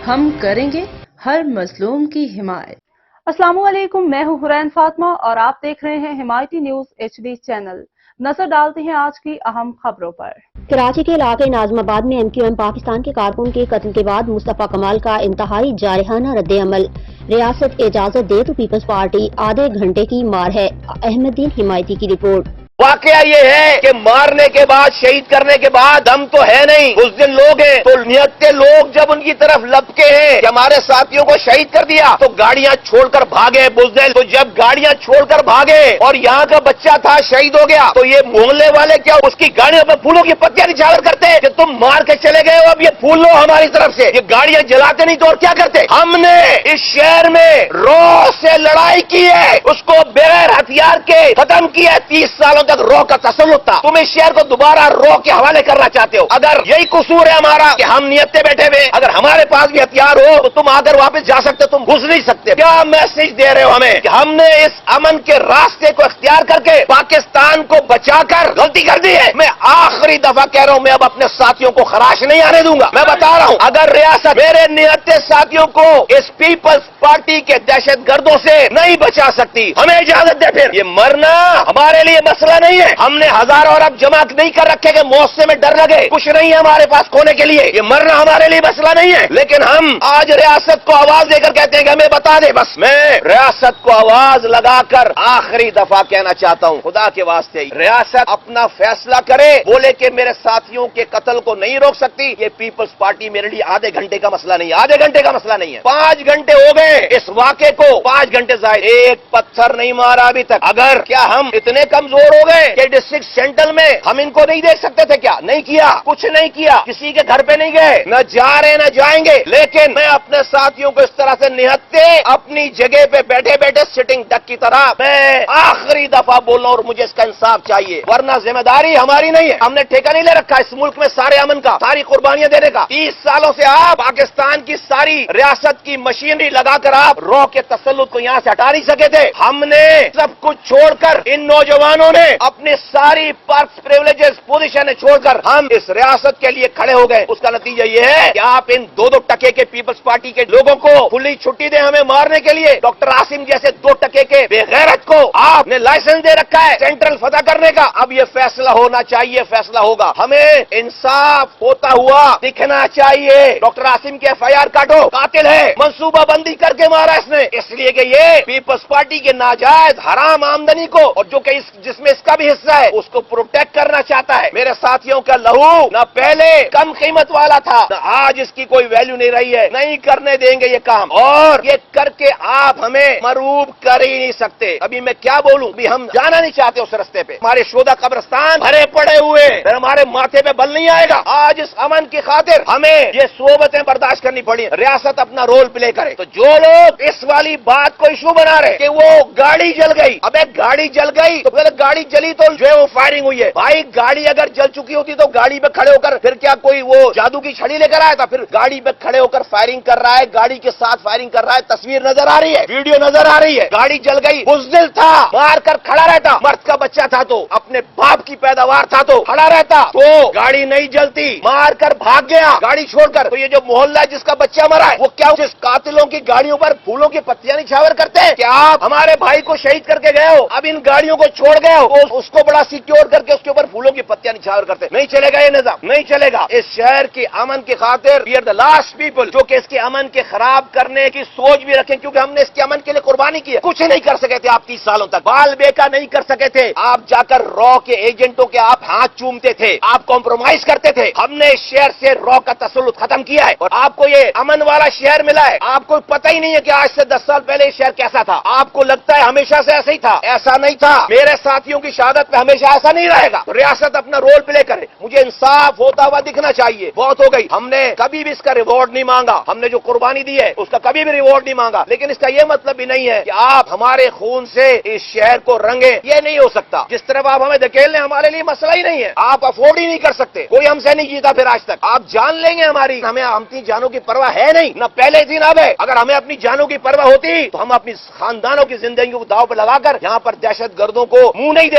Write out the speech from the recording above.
ہم کریں گے ہر مظلوم کی حمایت۔ السلام علیکم، میں ہوں حرین فاطمہ اور آپ دیکھ رہے ہیں حمایتی نیوز HD چینل۔ نظر ڈالتے ہیں آج کی اہم خبروں پر۔ کراچی کے علاقے ناظم آباد میں MQM پاکستان کے کارکن کے قتل کے بعد مصطفیٰ کمال کا انتہائی جارحانہ رد عمل۔ ریاست اجازت دے تو پیپلز پارٹی آدھے گھنٹے کی مار ہے۔ احمد دین حمایتی کی رپورٹ۔ واقعہ یہ ہے کہ مارنے کے بعد، شہید کرنے کے بعد دم تو ہے نہیں، اس دن لوگ ہیں تو نہتے لوگ جب ان کی طرف لپکے ہیں کہ ہمارے ساتھیوں کو شہید کر دیا تو گاڑیاں چھوڑ کر بھاگے بزدل۔ تو جب گاڑیاں چھوڑ کر بھاگے اور یہاں کا بچہ تھا شہید ہو گیا تو یہ محلے والے کیا اس کی گاڑیوں پہ پھولوں کی پتیاں نچھاور کرتے کہ تم مار کے چلے گئے ہو، اب یہ پھول لو ہماری طرف سے۔ یہ گاڑیاں جلاتے نہیں تو اور کیا کرتے؟ ہم نے اس شہر میں رو سے لڑائی کی ہے، اس کو بغیر ہتھیار کے ختم کیا ہے۔ 30 سالوں تک رو کا تسلط تھا، تم اس شہر کو دوبارہ رو کے حوالے کرنا چاہتے ہو۔ اگر یہی قصور ہے ہمارا کہ ہم نیتے بیٹھے ہوئے، اگر ہمارے پاس بھی ہتھیار ہو تو تم آ کر واپس جا سکتے، تم گھس نہیں سکتے۔ کیا میسج دے رہے ہو ہمیں کہ ہم نے اس امن کے راستے کو اختیار کر کے پاکستان کو بچا کر غلطی کر دی ہے؟ میں آخری دفعہ کہہ رہا ہوں، میں اب اپنے ساتھیوں کو خراش نہیں آنے دوں گا۔ میں بتا رہا ہوں، اگر ریاست میرے نیتے ساتھیوں کو اس پیپلز پارٹی کے دہشت گردوں سے نہیں بچا سکتی، ہمیں اجازت دے۔ پھر یہ مرنا ہمارے لیے مسئلہ نہیں ہے، ہم نے ہزاروں ارب جمع نہیں کر رکھے کہ موت میں ڈر لگے، کچھ نہیں ہے ہمارے پاس کھونے کے لیے، یہ مرنا ہمارے لیے مسئلہ نہیں ہے۔ لیکن ہم آج ریاست کو آواز دے کر کہتے ہیں کہ ہمیں بتا دے۔ بس میں ریاست کو آواز لگا کر آخری دفعہ کہنا چاہتا ہوں، خدا کے واسطے ریاست اپنا فیصلہ کرے، بولے کہ میرے ساتھیوں کے قتل کو نہیں روک سکتی، یہ پیپلز پارٹی میرے لیے آدھے گھنٹے کا مسئلہ نہیں ہے، آدھے گھنٹے کا مسئلہ نہیں ہے۔ 5 گھنٹے ہو گئے اس واقعے کو، 5 گھنٹے ظاہر ایک پتھر نہیں مارا ابھی تک۔ اگر کیا ہم اتنے کمزور ہو گئے کہ ڈسٹرکٹ سینٹرل میں ہم ان کو نہیں دیکھ سکتے تھے؟ کیا نہیں کیا؟ کچھ نہیں کیا، کسی کے گھر پہ نہیں گئے، نہ جا رہے نہ جائیں گے۔ لیکن میں اپنے ساتھیوں کو اس طرح سے نہتے اپنی جگہ پہ بیٹھے بیٹھے سٹنگ ڈک کی طرح میں آخری دفعہ بول رہا ہوں، اور مجھے اس کا انصاف چاہیے، ورنہ ذمہ داری ہماری نہیں ہے۔ ہم نے ٹھیکہ نہیں لے رکھا اس ملک میں سارے امن کا، ساری قربانیاں دینے کا۔ 30 سالوں سے آپ پاکستان کی ساری ریاست کی مشینری لگا کر آپ رو کے تسلط کو یہاں سے ہٹا نہیں سکے تھے۔ ہم نے سب کچھ چھوڑ کر، ان نوجوانوں نے اپنی ساری پرکس پریولیجز پوزیشن چھوڑ کر ہم اس ریاست کے لیے کھڑے ہو گئے۔ اس کا نتیجہ یہ ہے کہ آپ ان 2 ٹکے کے پیپلز پارٹی کے لوگوں کو کھلی چھٹی دیں ہمیں مارنے کے لیے۔ ڈاکٹر عاصم جیسے 2 ٹکے کے بے غیرت کو آپ نے لائسنس دے رکھا ہے سینٹرل فتح کرنے کا۔ اب یہ فیصلہ ہونا چاہیے، فیصلہ ہوگا، ہمیں انصاف ہوتا ہوا دکھنا چاہیے۔ ڈاکٹر عاصم کے FIR کاٹو، قاتل ہے، منصوبہ بندی کر کے مارا اس نے، اس لیے کہ یہ پیپلز پارٹی کے ناجائز حرام آمدنی کو، اور جو کہ جس میں اس کا بھی حصہ ہے، اس کو پروٹیکٹ کرنا چاہتا ہے۔ میرے ساتھیوں کا لہو نہ پہلے کم قیمت والا تھا، نہ آج اس کی کوئی ویلیو نہیں رہی ہے، نہیں کرنے دیں گے یہ کام، اور یہ کر کے آپ ہمیں مروب کر ہی نہیں سکتے۔ ابھی میں کیا بولوں، ابھی ہم جانا نہیں چاہتے اس رستے پہ، ہمارے شہداء قبرستان بھرے پڑے ہوئے، پھر ہمارے ماتھے پہ بل نہیں آئے گا۔ آج اس امن کی خاطر ہمیں یہ صعوبتیں برداشت کرنی پڑی، ریاست اپنا رول پلے کرے۔ تو جو لوگ اس والی بات کو ایشو بنا رہے کہ وہ گاڑی جل گئی، اب ایک گاڑی جل گئی تو پھر گاڑی جلی تو جو ہے وہ فائرنگ ہوئی ہے، بھائی گاڑی اگر جل چکی ہوتی تو گاڑی پہ کھڑے ہو کر پھر کیا کوئی وہ جادو کی چھڑی لے کر آیا تھا؟ پھر گاڑی پہ کھڑے ہو کر فائرنگ کر رہا ہے، گاڑی کے ساتھ فائرنگ کر رہا ہے، تصویر نظر آ رہی ہے، ویڈیو نظر آ رہی ہے، گاڑی جل گئی، بزدل تھا، مار کر کھڑا رہتا، مرد کا بچہ تھا تو اپنے باپ کی پیداوار تھا تو کھڑا رہتا تو گاڑی نہیں جلتی، مار کر بھاگ گیا گاڑی چھوڑ کر۔ تو یہ جو محلہ ہے جس کا بچہ مرا ہے، وہ کیا جس قاتلوں کی گاڑیوں پر پھولوں کی پتیاں نچھاور کرتے ہیں؟ کیا آپ ہمارے بھائی کو شہید کر کے گئے ہو، اب ان گاڑیوں کو چھوڑ گئے ہو، اس کو بڑا سیکیور کر کے اس کے اوپر پھولوں کی پتیاں نچھاور کرتے؟ نہیں چلے گا یہ نظام، نہیں چلے گا۔ اس شہر کی امن کی خاطر we are the last people جو کہ اس کے امن کے خراب کرنے کی سوچ بھی رکھیں، کیونکہ ہم نے اس کے امن کے لیے قربانی کی ہے۔ کچھ نہیں کر سکے تھے آپ 30 سالوں تک، بال بیکا نہیں کر سکے تھے آپ، جا کر رو کے ایجنٹوں کے آپ ہاتھ چومتے تھے، آپ کمپرومائز کرتے تھے۔ ہم نے اس شہر سے رو کا تسلط ختم کیا ہے، اور آپ کو یہ امن والا شہر ملا ہے۔ آپ کو پتہ ہی نہیں ہے کہ آج سے 10 سال پہلے یہ شہر کیسا تھا، آپ کو لگتا ہے ہمیشہ سے ایسا ہی تھا، ایسا نہیں تھا۔ میرے ساتھیوں کی شہادت میں ہمیشہ ایسا نہیں رہے گا۔ ریاست اپنا رول پلے کرے، مجھے انصاف ہوتا ہوا دکھنا چاہیے۔ بہت ہو گئی، ہم نے کبھی بھی اس کا ریوارڈ نہیں مانگا، ہم نے جو قربانی دی ہے اس کا کبھی بھی ریوارڈ نہیں مانگا، لیکن اس کا یہ مطلب بھی نہیں ہے کہ آپ ہمارے خون سے اس شہر کو رنگیں، یہ نہیں ہو سکتا۔ جس طرح آپ ہمیں دھکیل لیں ہمارے لیے مسئلہ ہی نہیں ہے، آپ افورڈ ہی نہیں کر سکتے، کوئی ہم سے نہیں جیتا پھر آج تک۔ آپ جان لیں گے ہماری، ہمیں اپنی جانوں کی پرواہ ہے نہیں، نہ پہلے دن اب ہے۔ اگر ہمیں اپنی جانوں کی پرواہ ہوتی تو ہم اپنی خاندانوں کی زندگیوں کو داؤ پہ لگا کر یہاں پر دہشت گردوں کو منہ نہیں